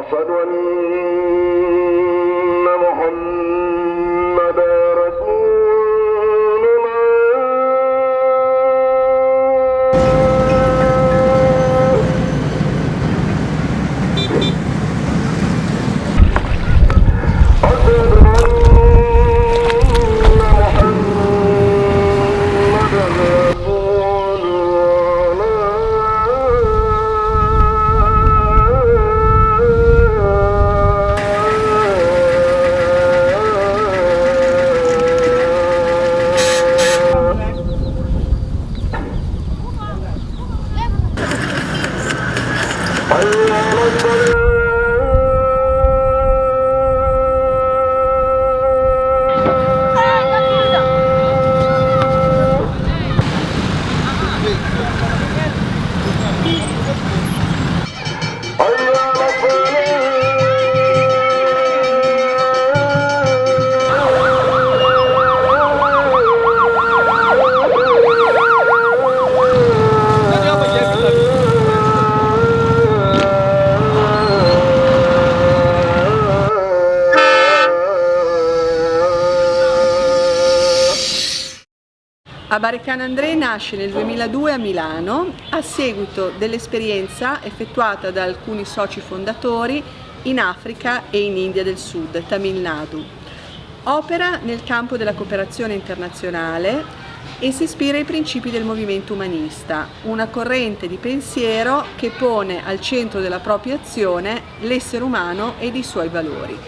وأشهد أن محمدا رسول Abarican-André nasce nel 2002 a Milano a seguito dell'esperienza effettuata da alcuni soci fondatori in Africa e in India del Sud, Tamil Nadu. Opera nel campo della cooperazione internazionale e si ispira ai principi del movimento umanista, una corrente di pensiero che pone al centro della propria azione l'essere umano ed i suoi valori.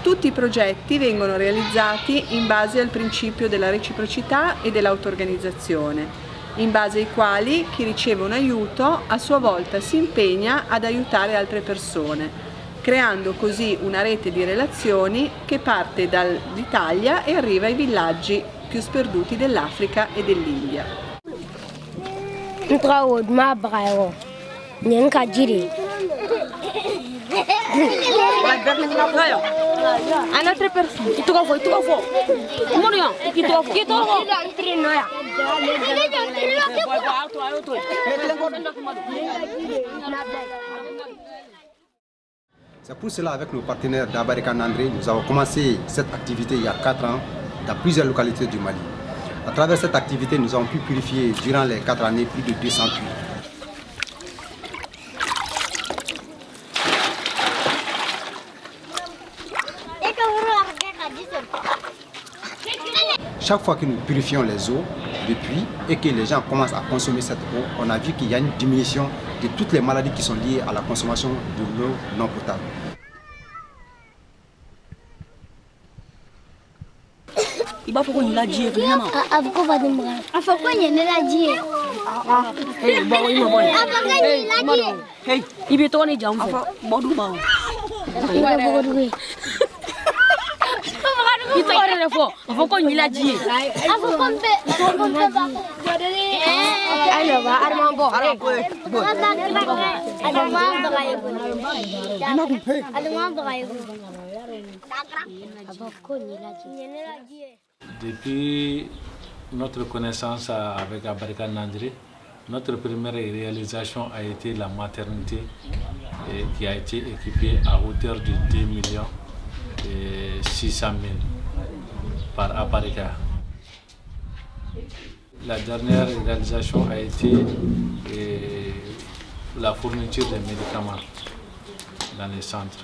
Tutti i progetti vengono realizzati in base al principio della reciprocità e dell'auto-organizzazione, in base ai quali chi riceve un aiuto a sua volta si impegna ad aiutare altre persone, creando così una rete di relazioni che parte dall'Italia e arriva ai villaggi più sperduti dell'Africa e dell'India. Un'altra persona, chi trova? C'est pour cela, avec nos partenaires d'Abarican-André, nous avons commencé cette activité il y a 4 ans dans plusieurs localités du Mali. À travers cette activité, nous avons pu purifier durant les 4 années plus de 200 puits. Chaque fois que nous purifions les eaux de puits et que les gens commencent à consommer cette eau, on a vu qu'il y a une diminution de toutes les maladies qui sont liées à la consommation de l'eau non potable. Depuis notre connaissance avec Abarican-André, notre première réalisation a été la maternité qui a été équipée à hauteur de 2 600 000 par Abarica. La dernière réalisation a été la fourniture des médicaments dans les centres.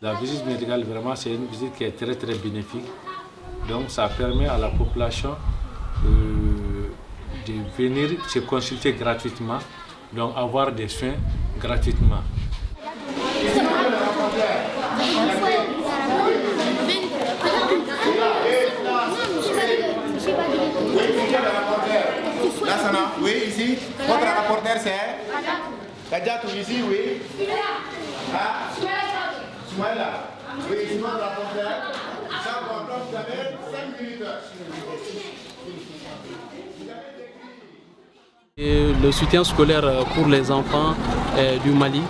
La visite médicale, vraiment, c'est une visite qui est très très bénéfique. Donc ça permet à la population de venir se consulter gratuitement, donc avoir des soins gratuitement. Lassana, oui, ici. Votre rapporteur, c'est Kadiatou, ici, oui. Ah, Soumaïla. Oui, ici, votre rapporteur. Donc, vous avez 5 minutes. Et le soutien scolaire pour les enfants du Mali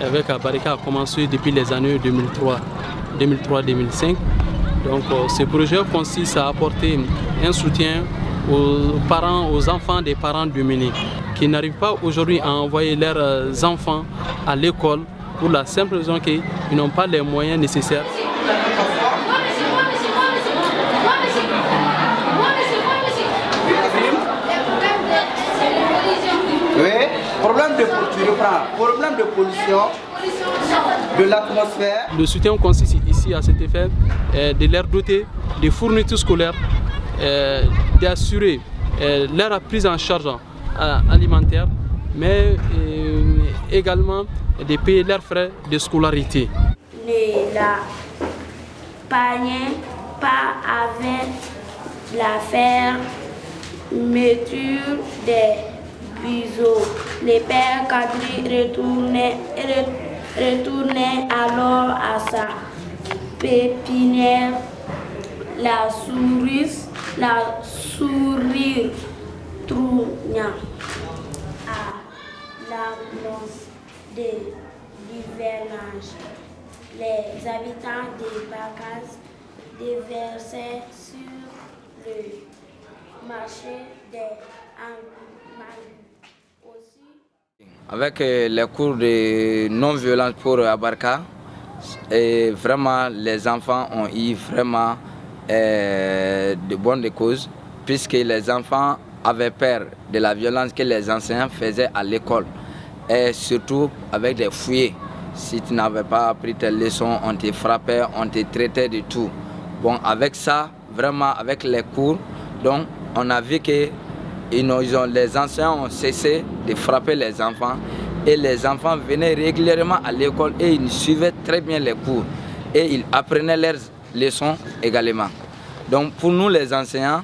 avec Abarica a commencé depuis les années 2003-2005. Donc ce projet consiste à apporter un soutien aux parents, aux enfants des parents démunis qui n'arrivent pas aujourd'hui à envoyer leurs enfants à l'école pour la simple raison qu'ils n'ont pas les moyens nécessaires. Oui, problème de pollution, de l'atmosphère. Le soutien consiste ici à cet effet de leur doter de fournitures scolaires, d'assurer leur prise en charge alimentaire, mais également de payer leurs frais de scolarité. Ne la panier pas avec la fermeture des biseaux. Le père Kadri retournait alors à sa pépinière. La souris trogna à l'annonce de l'hivernage. Les habitants des Bacas déversaient sur le marché des animaux. Avec les cours de non-violence pour Abarka, et vraiment les enfants ont eu vraiment de bonnes causes, puisque les enfants avaient peur de la violence que les enseignants faisaient à l'école, et surtout avec des fouillés. Si tu n'avais pas appris tes leçons, on te frappait, on te traitait de tout. Bon, avec ça, vraiment avec les cours, donc on a vu que les enseignants ont cessé de frapper les enfants et les enfants venaient régulièrement à l'école et ils suivaient très bien les cours et ils apprenaient leurs leçons également. Donc pour nous les enseignants,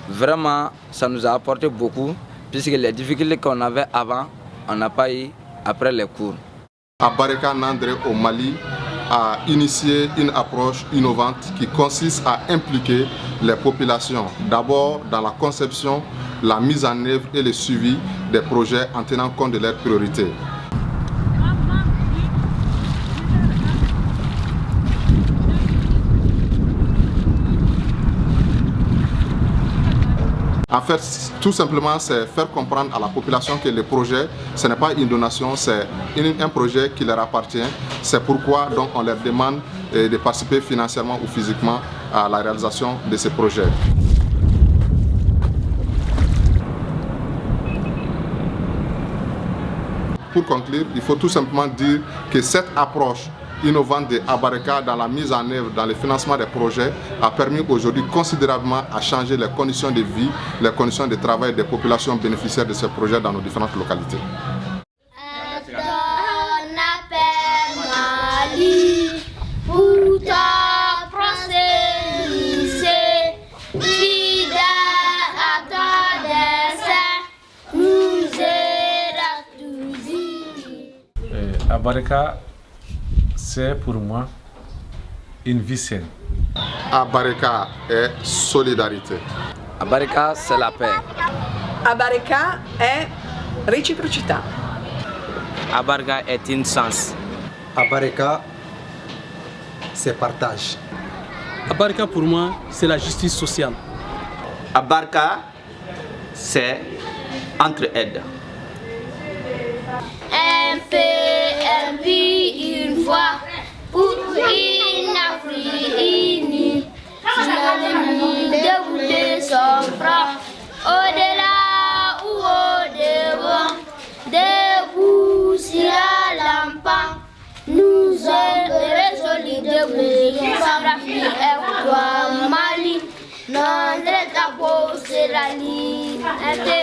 vraiment ça nous a apporté beaucoup puisque les difficultés qu'on avait avant, on n'a pas eu après les cours. Abareka Nandré au Mali a initié une approche innovante qui consiste à impliquer les populations, d'abord dans la conception, la mise en œuvre et le suivi des projets en tenant compte de leurs priorités. En fait, tout simplement, c'est faire comprendre à la population que le projet, ce n'est pas une donation, c'est un projet qui leur appartient. C'est pourquoi donc, on leur demande de participer financièrement ou physiquement à la réalisation de ces projets. Pour conclure, il faut tout simplement dire que cette approche innovante de Abareka dans la mise en œuvre, dans le financement des projets, a permis aujourd'hui considérablement à changer les conditions de vie, les conditions de travail des populations bénéficiaires de ces projets dans nos différentes localités. Abareka, c'est pour moi une vie saine. Abareka est solidarité. Abareka, c'est la paix. Abareka è reciprocità. Abareka est une sens. Abareka, c'est partage. Abareka pour moi, c'est la justice sociale. Abareka, c'est entraide. Un pays, une voix, pour une Afrique unie. L'ennemi déboulé son bras, au-delà ou au-devant, debout sur l'empant. Nous sommes résolus de Afrique et toi, Mali. Notre drapeau c'est la liberté.